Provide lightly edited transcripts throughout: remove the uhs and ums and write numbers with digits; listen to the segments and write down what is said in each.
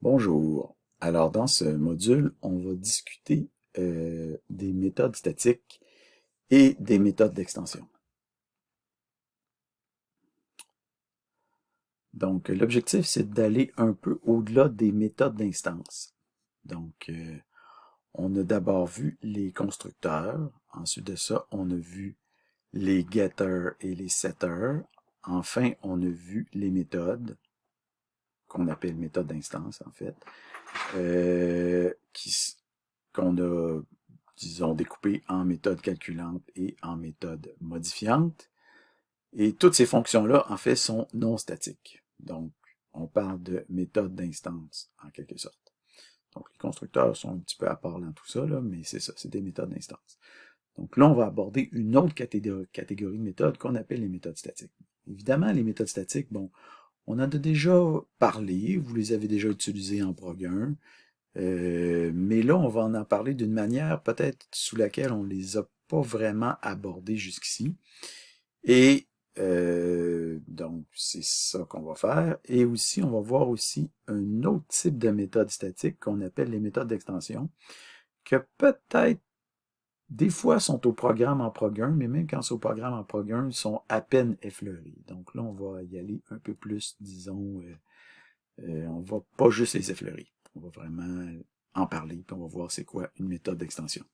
Bonjour. Alors, dans ce module, on va discuter des méthodes statiques et des méthodes d'extension. Donc, l'objectif, c'est d'aller un peu au-delà des méthodes d'instance. Donc, on a d'abord vu les constructeurs. Ensuite de ça, on a vu les getters et les setters. Enfin, on a vu les méthodes, qu'on appelle méthodes d'instance, en fait, qu'on a, disons, découpées en méthode calculante et en méthode modifiante. Et toutes ces fonctions-là, en fait, sont non statiques. Donc, on parle de méthode d'instance, en quelque sorte. Donc, les constructeurs sont un petit peu à part dans tout ça, là, mais c'est ça, c'est des méthodes d'instance. Donc là, on va aborder une autre catégorie de méthodes qu'on appelle les méthodes statiques. Évidemment, les méthodes statiques, bon, on en a déjà parlé, vous les avez déjà utilisées en prog 1, mais là, on va en parler d'une manière peut-être sous laquelle on les a pas vraiment abordées jusqu'ici. Et donc, c'est ça qu'on va faire. Et aussi, on va voir aussi un autre type de méthode statique qu'on appelle les méthodes d'extension, que peut-être des fois sont au programme en prog 1, mais même quand c'est au programme en prog 1, ils sont à peine effleurés. Donc là, on va y aller un peu plus, disons, on va pas juste les effleurer. On va vraiment en parler, puis on va voir c'est quoi une méthode d'extension.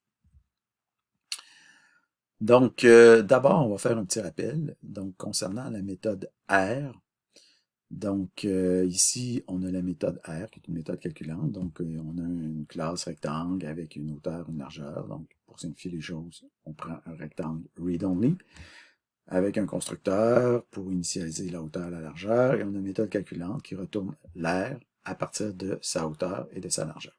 Donc, d'abord, on va faire un petit rappel. Donc, concernant la méthode R, donc ici, on a la méthode R, qui est une méthode calculante. Donc, on a une classe rectangle avec une hauteur, une largeur. Donc, pour simplifier les choses, on prend un rectangle read-only avec un constructeur pour initialiser la hauteur et la largeur. Et on a une méthode calculante qui retourne l'air à partir de sa hauteur et de sa largeur.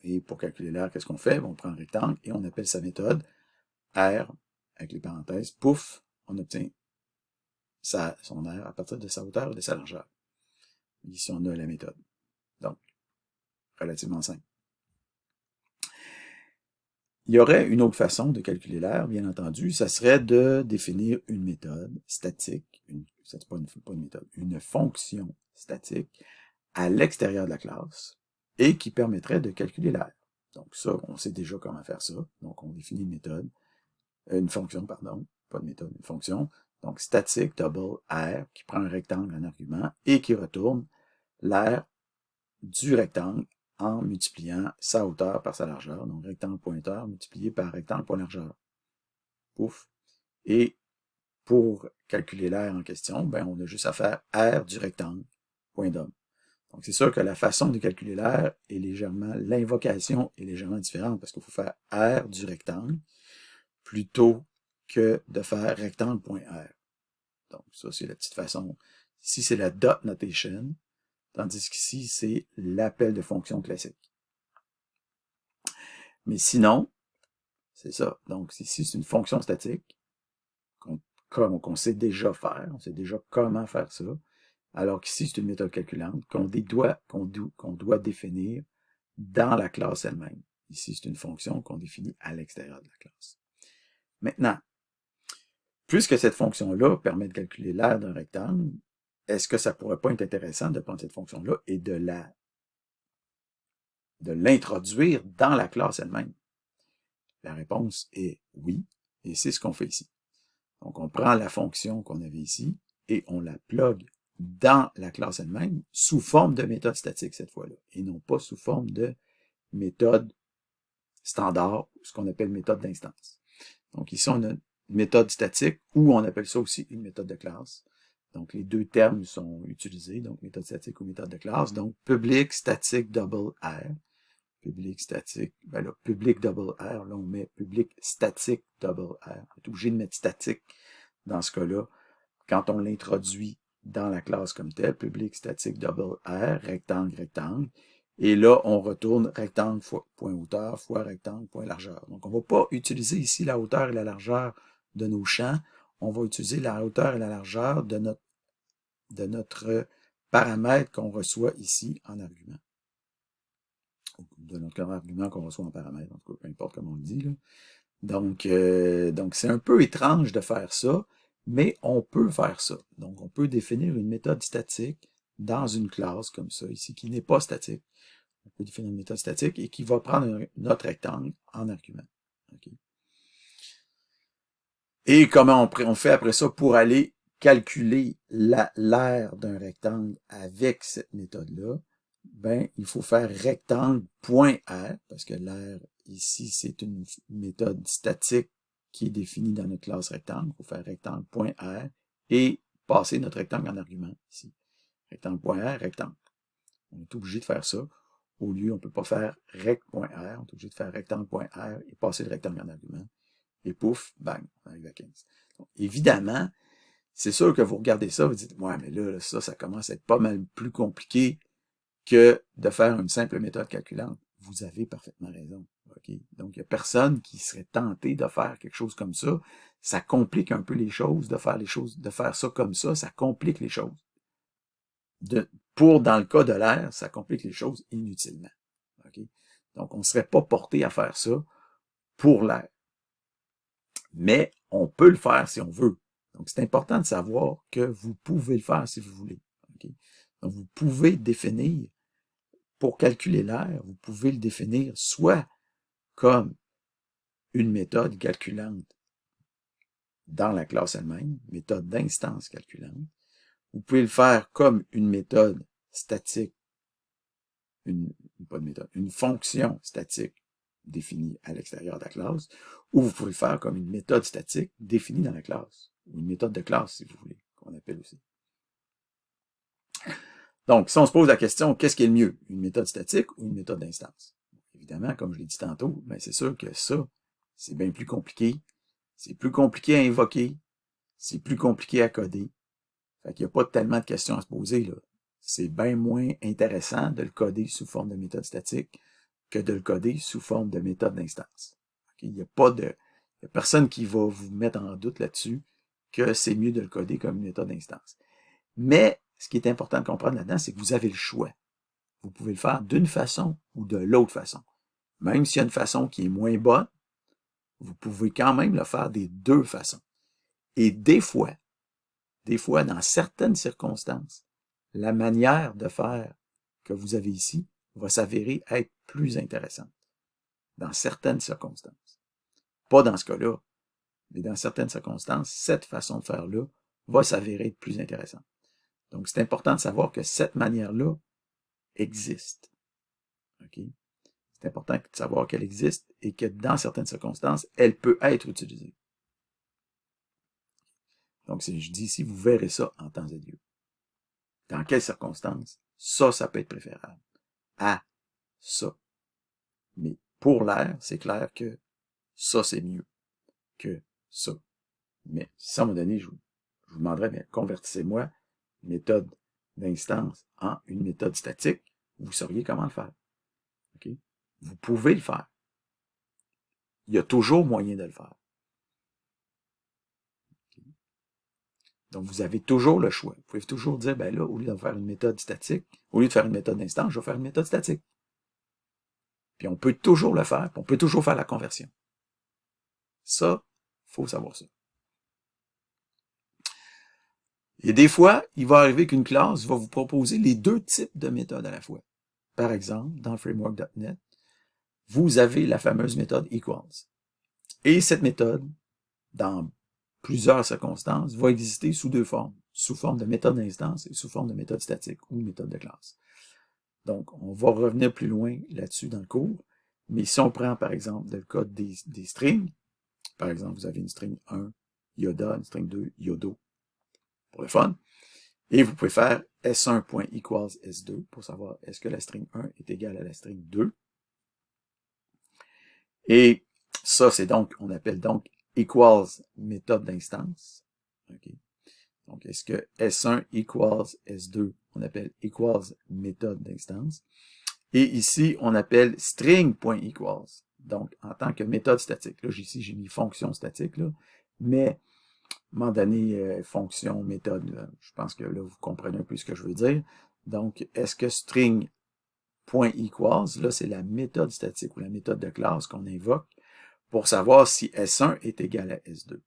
Et pour calculer l'air, qu'est-ce qu'on fait? On prend un rectangle et on appelle sa méthode R, avec les parenthèses, pouf, on obtient son R à partir de sa hauteur et de sa largeur. Ici, on a la méthode. Donc, relativement simple. Il y aurait une autre façon de calculer l'air, bien entendu, ça serait de définir une méthode statique, c'est pas une méthode, une fonction statique à l'extérieur de la classe et qui permettrait de calculer l'air. Donc ça, on sait déjà comment faire ça. Donc on définit une méthode, une fonction, pardon, pas une méthode, une fonction. Donc statique double R qui prend un rectangle en argument et qui retourne l'air du rectangle en multipliant sa hauteur par sa largeur. Donc rectangle pointeur multiplié par rectangle point largeur. Pouf. Et pour calculer l'air en question, ben on a juste à faire R du rectangle point d'homme. Donc c'est sûr que la façon de calculer l'air est légèrement, l'invocation est légèrement différente parce qu'il faut faire R du rectangle plutôt que de faire rectangle.r. Donc ça c'est la petite façon. Ici c'est la dot notation, tandis qu'ici c'est l'appel de fonction classique. Mais sinon, c'est ça. Donc ici c'est une fonction statique qu'on sait déjà faire, on sait déjà comment faire ça, alors qu'ici c'est une méthode calculante qu'on doit définir dans la classe elle-même. Ici, c'est une fonction qu'on définit à l'extérieur de la classe. Maintenant, puisque cette fonction-là permet de calculer l'aire d'un rectangle, est-ce que ça pourrait pas être intéressant de prendre cette fonction-là et de l'introduire dans la classe elle-même? La réponse est oui, et c'est ce qu'on fait ici. Donc, on prend la fonction qu'on avait ici et on la plug dans la classe elle-même sous forme de méthode statique cette fois-là, et non pas sous forme de méthode standard, ce qu'on appelle méthode d'instance. Donc ici, on a une méthode statique ou on appelle ça aussi une méthode de classe. Donc les deux termes sont utilisés, donc méthode statique ou méthode de classe. Donc public statique double R. Public statique, ben là, public double R, là on met public statique double R. On est obligé de mettre statique dans ce cas-là quand on l'introduit dans la classe comme telle, public statique double R, rectangle, rectangle. Et là, on retourne rectangle fois point hauteur fois rectangle point largeur. Donc, on ne va pas utiliser ici la hauteur et la largeur de nos champs. On va utiliser la hauteur et la largeur de notre paramètre qu'on reçoit ici en argument. De notre argument qu'on reçoit en paramètre, en tout cas, peu importe comment on le dit, là. Donc c'est un peu étrange de faire ça, mais on peut faire ça. Donc, on peut définir une méthode statique dans une classe comme ça ici, qui n'est pas statique. On peut définir une méthode statique et qui va prendre notre rectangle en argument. Okay. Et comment on fait après ça pour aller calculer l'aire d'un rectangle avec cette méthode-là? Ben, il faut faire rectangle.r, parce que l'aire ici, c'est une méthode statique qui est définie dans notre classe rectangle. Il faut faire rectangle.r et passer notre rectangle en argument ici. Rectangle.r, rectangle. On est obligé de faire ça. Au lieu, on ne peut pas faire rect.r, on est obligé de faire rectangle.r et passer le rectangle en argument. Et pouf, bang, on arrive à 15. Donc, évidemment, c'est sûr que vous regardez ça, vous dites, ouais, mais là, ça commence à être pas mal plus compliqué que de faire une simple méthode calculante. Vous avez parfaitement raison. Okay? Donc, il n'y a personne qui serait tenté de faire quelque chose comme ça. Ça complique un peu les choses, de faire ça comme ça complique les choses. Dans le cas de l'air, ça complique les choses inutilement. Okay? Donc, on ne serait pas porté à faire ça pour l'air. Mais on peut le faire si on veut. Donc, c'est important de savoir que vous pouvez le faire si vous voulez. Okay? Donc, vous pouvez définir, pour calculer l'air, vous pouvez le définir soit comme une méthode calculante dans la classe elle-même, méthode d'instance calculante. Vous pouvez le faire comme une méthode statique, une fonction statique définie à l'extérieur de la classe, ou vous pouvez le faire comme une méthode statique définie dans la classe, ou une méthode de classe, si vous voulez, qu'on appelle aussi. Donc, si on se pose la question, qu'est-ce qui est le mieux, une méthode statique ou une méthode d'instance? Évidemment, comme je l'ai dit tantôt, ben c'est sûr que ça, c'est bien plus compliqué, c'est plus compliqué à invoquer, c'est plus compliqué à coder. Fait qu'il n'y a pas tellement de questions à se poser, là. C'est bien moins intéressant de le coder sous forme de méthode statique que de le coder sous forme de méthode d'instance. Okay? Il n'y a personne qui va vous mettre en doute là-dessus que c'est mieux de le coder comme une méthode d'instance. Mais, ce qui est important de comprendre là-dedans, c'est que vous avez le choix. Vous pouvez le faire d'une façon ou de l'autre façon. Même s'il y a une façon qui est moins bonne, vous pouvez quand même le faire des deux façons. Et des fois, dans certaines circonstances, la manière de faire que vous avez ici va s'avérer être plus intéressante. Dans certaines circonstances. Pas dans ce cas-là, mais dans certaines circonstances, cette façon de faire-là va s'avérer être plus intéressante. Donc, c'est important de savoir que cette manière-là existe. Okay? C'est important de savoir qu'elle existe et que dans certaines circonstances, elle peut être utilisée. Donc, si je dis ici, vous verrez ça en temps et lieu. Dans quelles circonstances? Ça peut être préférable à ça. Mais pour l'air, c'est clair que ça, c'est mieux que ça. Mais si à un moment donné, je vous demanderais, mais convertissez-moi une méthode d'instance en une méthode statique, vous sauriez comment le faire. Okay? Vous pouvez le faire. Il y a toujours moyen de le faire. Okay? Donc, vous avez toujours le choix. Vous pouvez toujours dire, ben là, au lieu de faire une méthode statique, au lieu de faire une méthode d'instance, je vais faire une méthode statique. Puis on peut toujours le faire, puis on peut toujours faire la conversion. Ça, il faut savoir ça. Et des fois, il va arriver qu'une classe va vous proposer les deux types de méthodes à la fois. Par exemple, dans framework.net, vous avez la fameuse méthode equals. Et cette méthode, dans plusieurs circonstances, va exister sous deux formes. Sous forme de méthode d'instance et sous forme de méthode statique ou méthode de classe. Donc, on va revenir plus loin là-dessus dans le cours. Mais si on prend, par exemple, le code des strings, par exemple, vous avez une string 1, Yoda, une string 2, Yodo, pour le fun. Et vous pouvez faire s1.equals s2 pour savoir est-ce que la string 1 est égale à la string 2. Et ça, c'est donc, on appelle donc equals méthode d'instance. Okay. Donc, est-ce que S1 equals S2, on appelle equals méthode d'instance. Et ici, on appelle string.equals. Donc, en tant que méthode statique. Là, ici, j'ai mis fonction statique, là. Mais, à un moment donné, fonction, méthode, là, je pense que là, vous comprenez un peu ce que je veux dire. Donc, est-ce que string.equals, là, c'est la méthode statique ou la méthode de classe qu'on invoque pour savoir si S1 est égal à S2.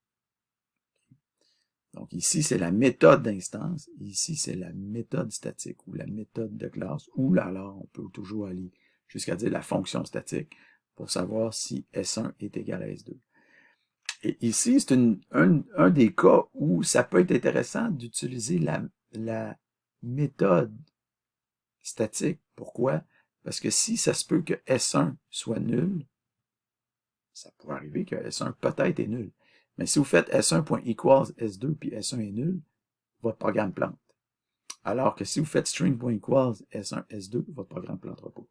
Donc ici, c'est la méthode d'instance. Ici, c'est la méthode statique ou la méthode de classe. Ou là, alors, on peut toujours aller jusqu'à dire la fonction statique pour savoir si S1 est égal à S2. Et ici, c'est un des cas où ça peut être intéressant d'utiliser la méthode statique. Pourquoi? Parce que si ça se peut que S1 soit nul, ça pourrait arriver que S1 peut-être est nul. Mais si vous faites S1.equals S2 puis S1 est nul, votre programme plante. Alors que si vous faites string.equals S1, S2, votre programme ne plantera pas.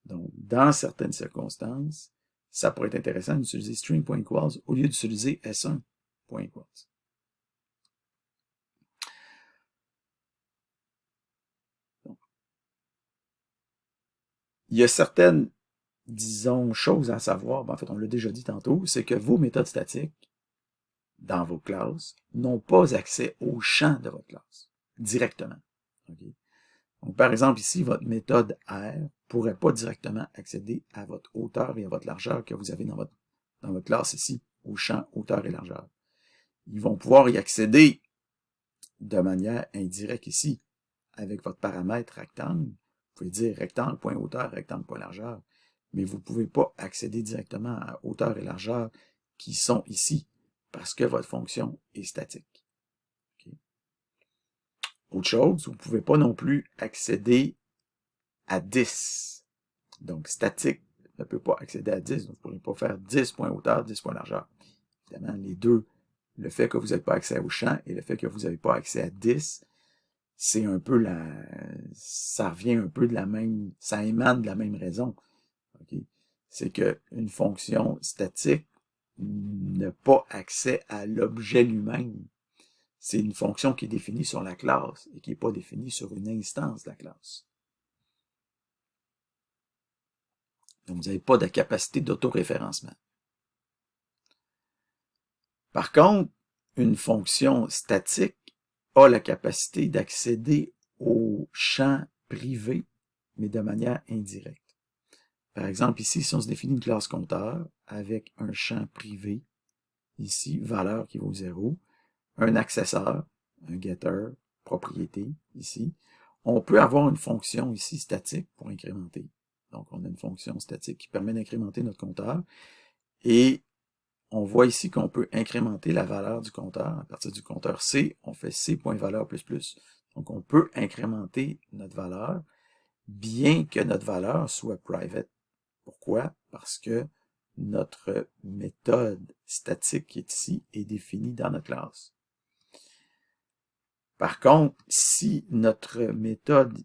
Donc, dans certaines circonstances, ça pourrait être intéressant d'utiliser string.equals au lieu d'utiliser S1.equals. Il y a certaines, disons, choses à savoir, en fait, on l'a déjà dit tantôt, c'est que vos méthodes statiques, dans vos classes, n'ont pas accès au champ de votre classe, directement. Okay? Donc, par exemple, ici, votre méthode R ne pourrait pas directement accéder à votre hauteur et à votre largeur que vous avez dans votre classe ici, au champ hauteur et largeur. Ils vont pouvoir y accéder de manière indirecte ici, avec votre paramètre rectangle. Vous pouvez dire rectangle, point hauteur, rectangle, point largeur, mais vous ne pouvez pas accéder directement à hauteur et largeur qui sont ici, parce que votre fonction est statique. Okay. Autre chose, vous ne pouvez pas non plus accéder à 10. Donc, statique ne peut pas accéder à 10, donc vous ne pourrez pas faire 10 points hauteur, 10 points largeur. Évidemment, les deux, le fait que vous n'avez pas accès au champ et le fait que vous n'avez pas accès à 10, c'est un peu ça revient un peu de la même, ça émane de la même raison. Okay? C'est qu'une fonction statique n'a pas accès à l'objet lui-même. C'est une fonction qui est définie sur la classe et qui n'est pas définie sur une instance de la classe. Donc, vous n'avez pas de capacité d'autoréférencement. Par contre, une fonction statique a la capacité d'accéder au champ privé, mais de manière indirecte. Par exemple, ici, si on se définit une classe compteur avec un champ privé, ici, valeur qui vaut 0, un accesseur, un getter, propriété, ici, on peut avoir une fonction ici statique pour incrémenter. Donc, on a une fonction statique qui permet d'incrémenter notre compteur et on voit ici qu'on peut incrémenter la valeur du compteur. À partir du compteur C, on fait C.valeur++. Donc, on peut incrémenter notre valeur, bien que notre valeur soit private. Pourquoi? Parce que notre méthode statique qui est ici est définie dans notre classe. Par contre, si notre méthode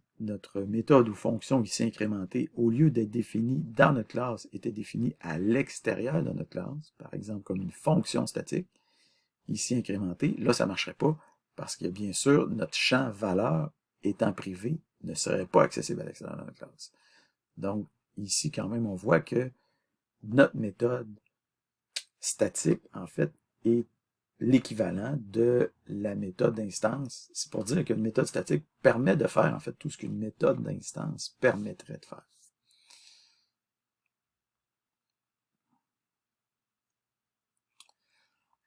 ou fonction ici incrémentée, au lieu d'être définie dans notre classe, était définie à l'extérieur de notre classe, par exemple comme une fonction statique, ici incrémentée, là, ça ne marcherait pas parce que, bien sûr, notre champ valeur étant privé ne serait pas accessible à l'extérieur de notre classe. Donc, ici, quand même, on voit que notre méthode statique, en fait, est l'équivalent de la méthode d'instance. C'est pour dire qu'une méthode statique permet de faire, en fait, tout ce qu'une méthode d'instance permettrait de faire.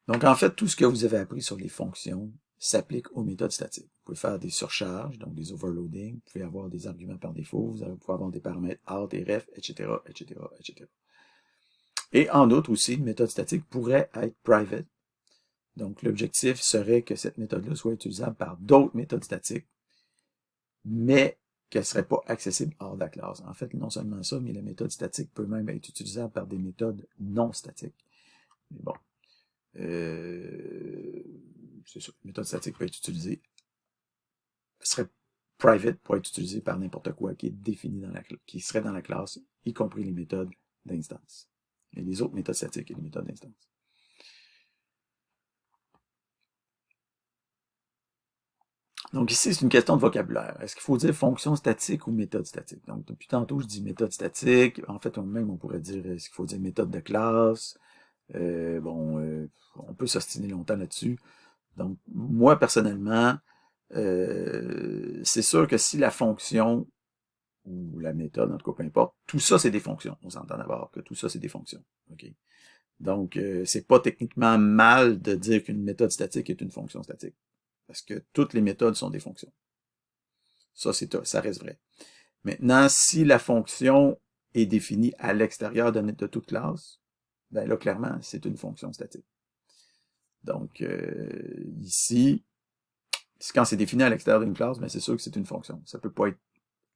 Donc, en fait, tout ce que vous avez appris sur les fonctions s'applique aux méthodes statiques. Vous pouvez faire des surcharges, donc des overloading, vous pouvez avoir des arguments par défaut, vous pouvez avoir des paramètres out et ref, etc., etc., etc. Et en outre aussi, une méthode statique pourrait être private. Donc, l'objectif serait que cette méthode-là soit utilisable par d'autres méthodes statiques, mais qu'elle ne serait pas accessible hors de la classe. En fait, non seulement ça, mais la méthode statique peut même être utilisable par des méthodes non statiques. Mais bon, c'est ça. Une méthode statique peut être utilisée, serait private pour être utilisée par n'importe quoi qui est défini qui serait dans la classe, y compris les méthodes d'instance. Et les autres méthodes statiques et les méthodes d'instance. Donc ici, c'est une question de vocabulaire. Est-ce qu'il faut dire fonction statique ou méthode statique? Donc, depuis tantôt, je dis méthode statique. En fait, même, on pourrait dire, est-ce qu'il faut dire méthode de classe? On peut s'ostiner longtemps là-dessus. Donc, moi, personnellement, c'est sûr que si la fonction ou la méthode, en tout cas, peu importe, tout ça, c'est des fonctions. On s'entend d'abord que tout ça, c'est des fonctions. Okay? Donc, c'est pas techniquement mal de dire qu'une méthode statique est une fonction statique. Parce que toutes les méthodes sont des fonctions. Ça reste vrai. Maintenant, si la fonction est définie à l'extérieur de toute classe, ben là, clairement, c'est une fonction statique. Donc, ici, quand c'est défini à l'extérieur d'une classe, ben c'est sûr que c'est une fonction. Ça peut pas être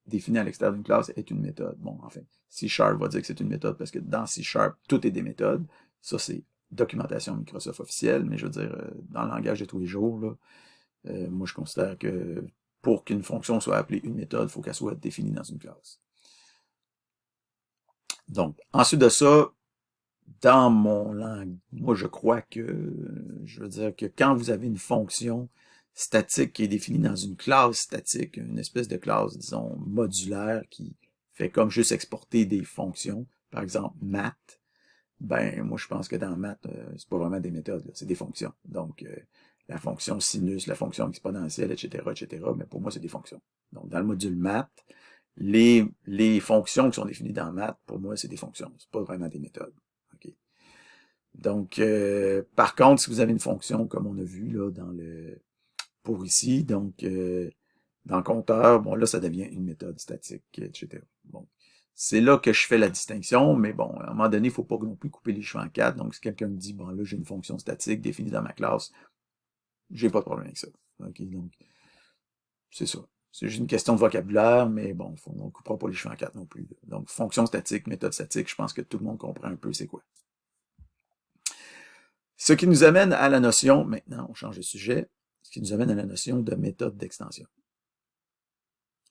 défini à l'extérieur d'une classe est une méthode. Bon, enfin, C# va dire que c'est une méthode parce que dans C#, tout est des méthodes. Ça, c'est documentation Microsoft officielle, mais je veux dire, dans le langage de tous les jours, là, moi, je considère que pour qu'une fonction soit appelée une méthode, il faut qu'elle soit définie dans une classe. Donc, ensuite de ça, dans mon langue, moi, je crois que, je veux dire que quand vous avez une fonction statique qui est définie dans une classe statique, une espèce de classe, disons, modulaire, qui fait comme juste exporter des fonctions, par exemple, math, ben, moi, je pense que dans math, c'est pas vraiment des méthodes, c'est des fonctions. Donc, la fonction sinus, la fonction exponentielle, etc., mais pour moi, c'est des fonctions. Donc, dans le module math, les fonctions qui sont définies dans math, pour moi, c'est des fonctions. C'est pas vraiment des méthodes. Okay. Donc, par contre, si vous avez une fonction, comme on a vu là pour ici, donc dans le compteur, bon, là, ça devient une méthode statique, etc. Bon, c'est là que je fais la distinction, mais bon, à un moment donné, il ne faut pas non plus couper les cheveux en quatre. Donc, si quelqu'un me dit, bon, là, j'ai une fonction statique définie dans ma classe, j'ai pas de problème avec ça. OK, donc, c'est ça. C'est juste une question de vocabulaire, mais bon, on ne coupera pas les cheveux en quatre non plus. Donc, fonction statique, méthode statique, je pense que tout le monde comprend un peu c'est quoi. Ce qui nous amène à la notion, maintenant on change de sujet, ce qui nous amène à la notion de méthode d'extension.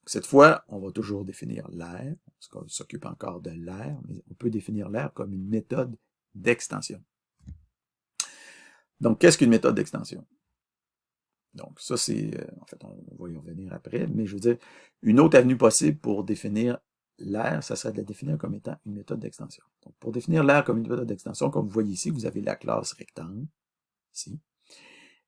Cette fois, on va toujours définir l'aire, parce qu'on s'occupe encore de l'aire, mais on peut définir l'aire comme une méthode d'extension. Donc, qu'est-ce qu'une méthode d'extension? Donc, ça, c'est, en fait, on va y revenir après, mais je veux dire, une autre avenue possible pour définir l'aire, ça serait de la définir comme étant une méthode d'extension. Donc, pour définir l'aire comme une méthode d'extension, comme vous voyez ici, vous avez la classe rectangle, ici.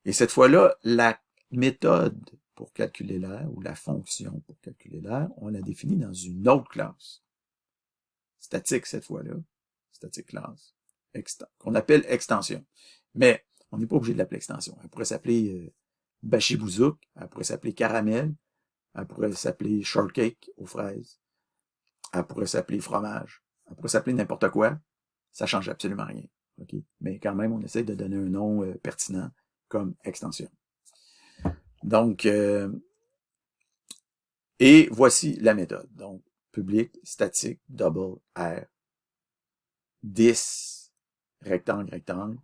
Et cette fois-là, la méthode pour calculer l'aire, ou la fonction pour calculer l'aire, on la définit dans une autre classe. Statique cette fois-là, statique class, qu'on appelle extension. Mais on n'est pas obligé de l'appeler extension. Elle pourrait s'appeler bachibouzouk, elle pourrait s'appeler caramel, elle pourrait s'appeler shortcake aux fraises, elle pourrait s'appeler fromage, elle pourrait s'appeler n'importe quoi. Ça change absolument rien. Okay? Mais quand même, on essaie de donner un nom pertinent comme extension. Donc, et voici la méthode. Donc, public, statique, double, R, 10, rectangle, rectangle,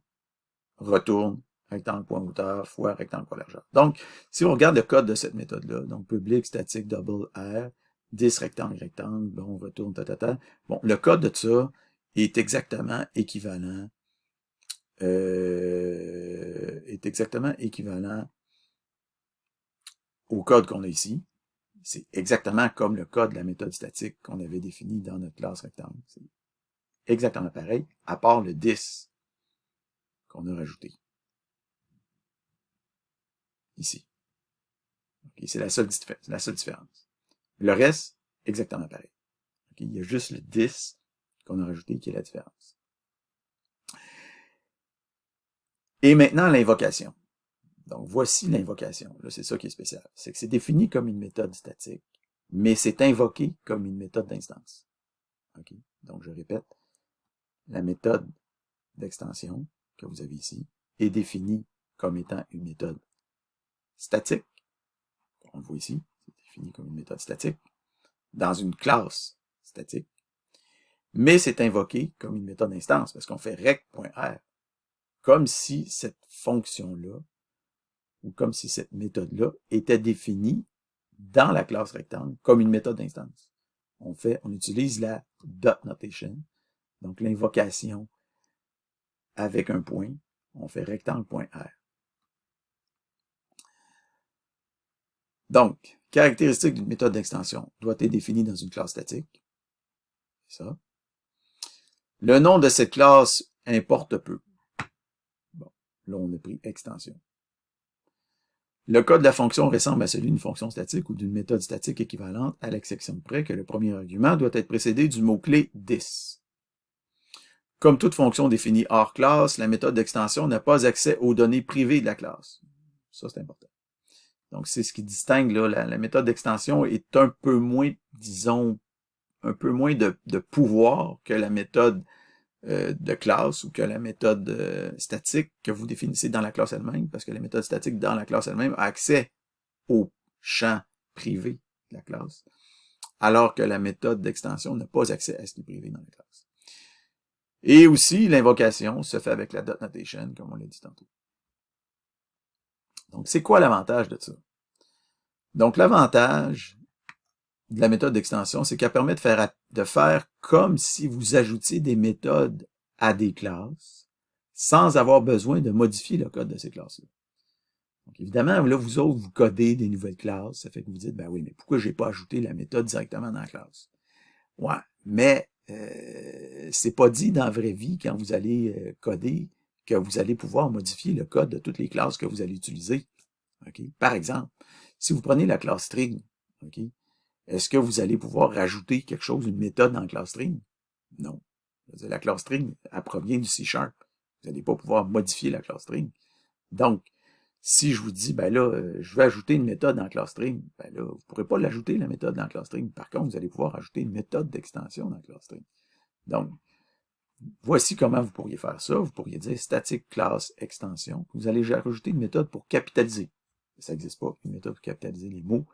retourne, rectangle, point hauteur, fois rectangle, point largeur. Donc, si on regarde le code de cette méthode-là, donc public, statique, double, R, 10, rectangle, rectangle, bon, retourne, ta. Bon, le code de ça est exactement équivalent au code qu'on a ici. C'est exactement comme le code de la méthode statique qu'on avait défini dans notre classe rectangle. C'est exactement pareil, à part le 10 qu'on a rajouté. Ici. Okay, c'est la seule différence. Le reste, exactement pareil. Okay, il y a juste le 10 qu'on a rajouté qui est la différence. Et maintenant, l'invocation. Donc, voici l'invocation. Là, c'est ça qui est spécial. C'est que c'est défini comme une méthode statique, mais c'est invoqué comme une méthode d'instance. Okay? Donc, je répète, la méthode d'extension que vous avez ici est définie comme étant une méthode statique. On le voit ici, c'est défini comme une méthode statique dans une classe statique, mais c'est invoqué comme une méthode d'instance parce qu'on fait rect.r comme si cette fonction-là ou comme si cette méthode-là était définie dans la classe rectangle comme une méthode d'instance. On utilise la dot notation, donc l'invocation avec un point, on fait rectangle.r. Donc, caractéristique d'une méthode d'extension doit être définie dans une classe statique. C'est ça. Le nom de cette classe importe peu. Bon, là, on a pris extension. Le code de la fonction ressemble à celui d'une fonction statique ou d'une méthode statique équivalente, à l'exception près que le premier argument doit être précédé du mot-clé 10. Comme toute fonction définie hors classe, la méthode d'extension n'a pas accès aux données privées de la classe. Ça, c'est important. Donc, c'est ce qui distingue, là, la méthode d'extension est un peu moins, disons, un peu moins de pouvoir que la méthode de classe ou que la méthode statique que vous définissez dans la classe elle-même, parce que la méthode statique dans la classe elle-même a accès au champ privé de la classe, alors que la méthode d'extension n'a pas accès à ce qui est privé dans la classe. Et aussi, l'invocation se fait avec la dot notation, comme on l'a dit tantôt. Donc, c'est quoi l'avantage de ça? Donc, l'avantage de la méthode d'extension, c'est qu'elle permet de faire comme si vous ajoutiez des méthodes à des classes sans avoir besoin de modifier le code de ces classes-là. Donc, évidemment, là, vous autres, vous codez des nouvelles classes, ça fait que vous dites, ben oui, mais pourquoi j'ai pas ajouté la méthode directement dans la classe? Ouais, mais c'est pas dit dans la vraie vie, quand vous allez coder, que vous allez pouvoir modifier le code de toutes les classes que vous allez utiliser. Okay? Par exemple, si vous prenez la classe string, okay, est-ce que vous allez pouvoir rajouter quelque chose, une méthode dans la classe string? Non. La classe string, elle provient du C#. Vous n'allez pas pouvoir modifier la classe string. Donc, si je vous dis, ben là, je vais ajouter une méthode dans la classe string, ben là, vous ne pourrez pas l'ajouter, la méthode dans la classe string. Par contre, vous allez pouvoir ajouter une méthode d'extension dans la classe string. Donc, voici comment vous pourriez faire ça. Vous pourriez dire static class extension. Vous allez rajouter une méthode pour capitaliser. Ça n'existe pas, une méthode pour capitaliser les mots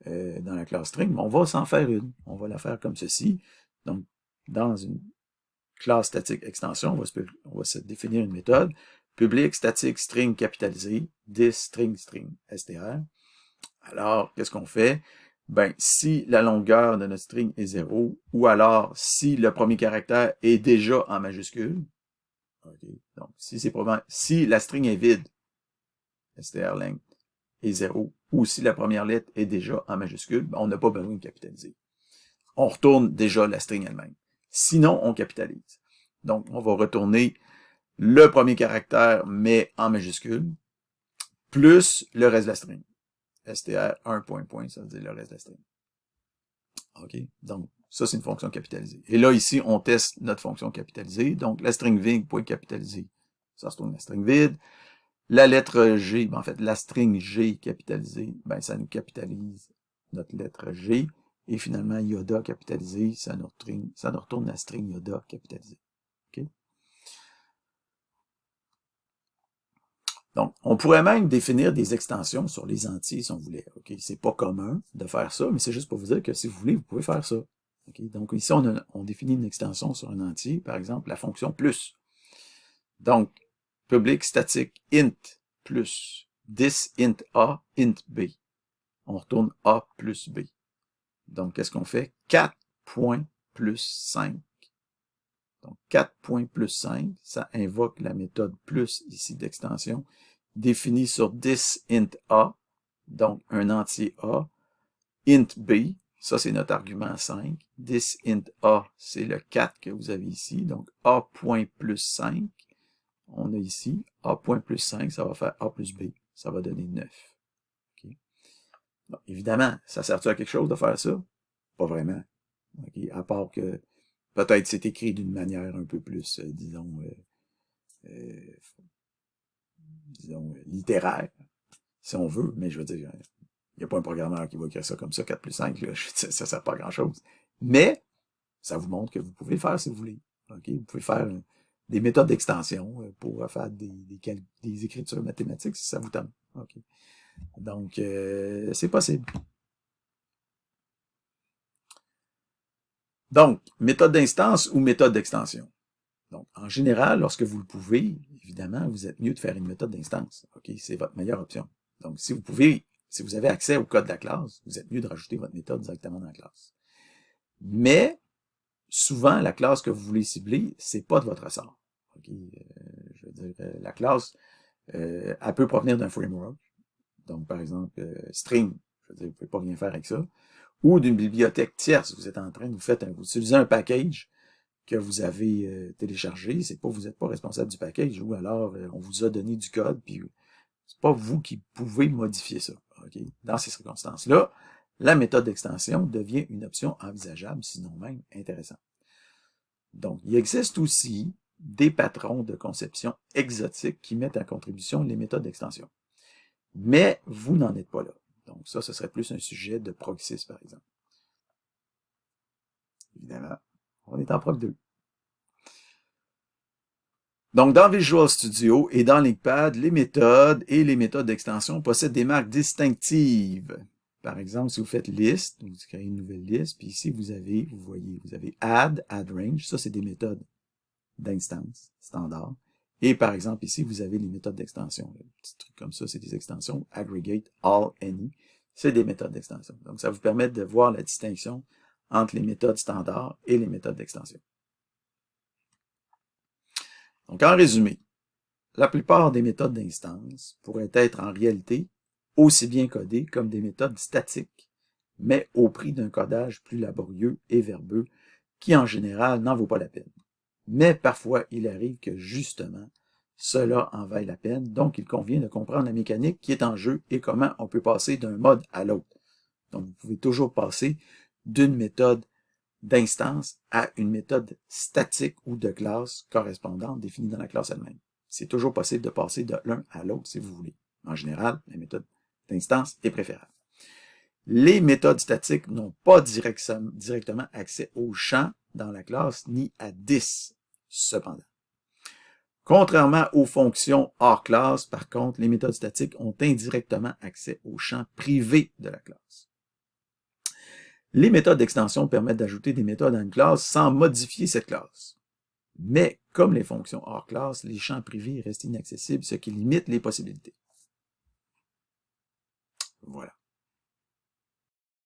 dans la classe string, mais on va s'en faire une. On va la faire comme ceci. Donc, dans une classe statique extension, on va se définir une méthode. Public static string capitalisé, this string str. Alors, qu'est-ce qu'on fait? Ben, si la longueur de notre string est 0, ou alors si le premier caractère est déjà en majuscule, okay, donc si la string est vide, strlength est 0, ou si la première lettre est déjà en majuscule, ben, on n'a pas besoin de capitaliser. On retourne déjà la string elle-même. Sinon, on capitalise. Donc, on va retourner le premier caractère, mais en majuscule, plus le reste de la string. str 1 point, ça veut dire le reste de la string. OK? Donc, ça, c'est une fonction capitalisée. Et là, ici, on teste notre fonction capitalisée. Donc, la string vig, point capitalisé, ça se tourne la string vide. La lettre G, ben, en fait, la string G capitalisée, ben, ça nous capitalise notre lettre G. Et finalement, Yoda capitalisé, ça nous retourne la string Yoda capitalisée. OK? Donc, on pourrait même définir des extensions sur les entiers si on voulait. Okay? C'est pas commun de faire ça, mais c'est juste pour vous dire que si vous voulez, vous pouvez faire ça. Okay? Donc, ici, on définit une extension sur un entier, par exemple, la fonction plus. Donc, public static int plus this int a int b. On retourne a plus b. Donc, qu'est-ce qu'on fait? 4 points plus 5. Donc, 4 points plus 5, ça invoque la méthode plus ici d'extension, définie sur this int a, donc un entier a, int b, ça c'est notre argument 5, this int a, c'est le 4 que vous avez ici, donc a point plus 5, on a ici, a point plus 5, ça va faire a plus b, ça va donner 9. Okay. Donc, évidemment, ça sert-tu à quelque chose de faire ça? Pas vraiment. Okay. À part que peut-être c'est écrit d'une manière un peu plus, disons, littéraire, si on veut, mais je veux dire, il n'y a pas un programmeur qui va écrire ça comme ça, 4 plus 5, là, ça ne sert pas à grand-chose. Mais, ça vous montre que vous pouvez le faire si vous voulez. Okay? Vous pouvez faire des méthodes d'extension pour faire des écritures mathématiques si ça vous tente. Okay? Donc, c'est possible. Donc, méthode d'instance ou méthode d'extension. Donc, en général, lorsque vous le pouvez, évidemment, vous êtes mieux de faire une méthode d'instance. OK? C'est votre meilleure option. Donc, si vous avez accès au code de la classe, vous êtes mieux de rajouter votre méthode directement dans la classe. Mais, souvent, la classe que vous voulez cibler, c'est pas de votre ressort. Okay? Je veux dire, la classe, elle peut provenir d'un framework. Donc, par exemple, string, je veux dire, vous pouvez pas rien faire avec ça. Ou d'une bibliothèque tierce. Vous êtes en train vous utilisez un package que vous avez téléchargé, vous n'êtes pas responsable du package, ou alors on vous a donné du code, puis c'est pas vous qui pouvez modifier ça. Okay? Dans ces circonstances-là, la méthode d'extension devient une option envisageable, sinon même intéressante. Donc, il existe aussi des patrons de conception exotiques qui mettent en contribution les méthodes d'extension. Mais vous n'en êtes pas là. Donc ça, ce serait plus un sujet de Prog 6, par exemple. Évidemment, on est en Prog 2. Donc, dans Visual Studio et dans Linkpad, les méthodes et les méthodes d'extension possèdent des marques distinctives. Par exemple, si vous faites list, vous créez une nouvelle liste, puis ici, vous avez add range, ça c'est des méthodes d'instance standard. Et par exemple, ici, vous avez les méthodes d'extension. Un petit truc comme ça, c'est des extensions, aggregate, all, any, c'est des méthodes d'extension. Donc, ça vous permet de voir la distinction entre les méthodes standards et les méthodes d'extension. Donc, en résumé, la plupart des méthodes d'instance pourraient être en réalité aussi bien codées comme des méthodes statiques, mais au prix d'un codage plus laborieux et verbeux qui, en général, n'en vaut pas la peine. Mais parfois, il arrive que, justement, cela en vaille la peine, donc il convient de comprendre la mécanique qui est en jeu et comment on peut passer d'un mode à l'autre. Donc, vous pouvez toujours passer d'une méthode d'instance à une méthode statique ou de classe correspondante définie dans la classe elle-même. C'est toujours possible de passer de l'un à l'autre si vous voulez. En général, la méthode d'instance est préférable. Les méthodes statiques n'ont pas directement accès au champ dans la classe ni à 10, cependant. Contrairement aux fonctions hors classe, par contre, les méthodes statiques ont indirectement accès au champ privé de la classe. Les méthodes d'extension permettent d'ajouter des méthodes à une classe sans modifier cette classe. Mais, comme les fonctions hors classe, les champs privés restent inaccessibles, ce qui limite les possibilités. Voilà.